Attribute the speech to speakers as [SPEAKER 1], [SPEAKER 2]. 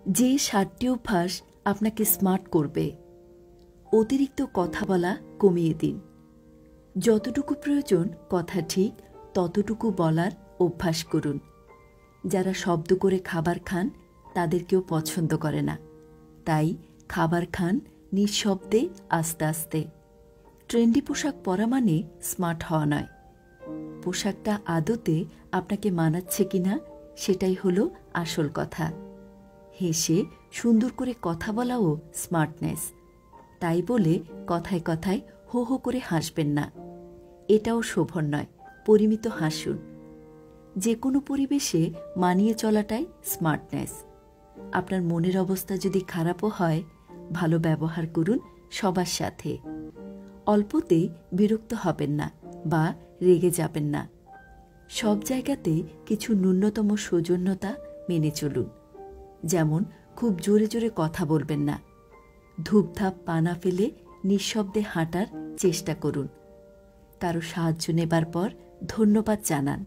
[SPEAKER 1] যে ৭টি অভ্যাস আপনাকে স্মার্ট করবে। অতিরিক্ত কথা বলা কমিয়ে দিন। যতটুকু প্রয়োজন কথা ঠিক ততটুকু বলার অভ্যাস করুন। যারা শব্দ করে খাবার খান তাদের কেউ পছন্দ করে না, তাই খাবার খান নিঃশব্দে আস্তে আস্তে। ট্রেন্ডি পোশাক পরা মানে স্মার্ট হওয়া নয়, পোশাকটা আদতে আপনাকে মানাচ্ছে কিনা সেটাই হলো আসল কথা। হেসে সুন্দর করে কথা বলাও স্মার্টনেস। তাই বলে কথায় কথায় হো হো করে হাসবেন না, এটাও শোভন নয়। পরিমিত হাসুন। যে কোনো পরিবেশে মানিয়ে চলাটাই স্মার্টনেস। আপনার মনের অবস্থা যদি খারাপও হয়, ভালো ব্যবহার করুন সবার সাথে। অল্পতেই বিরক্ত হবেন না বা রেগে যাবেন না। সব জায়গাতে কিছু ন্যূনতম সৌজন্যতা মেনে চলুন। যেমন খুব জোরে জোরে কথা বলবেন না। ধূপধাপ পা না ফেলে নিঃশব্দে হাঁটার চেষ্টা করুন। কারো সাহায্য নেবার পর ধন্যবাদ জানান।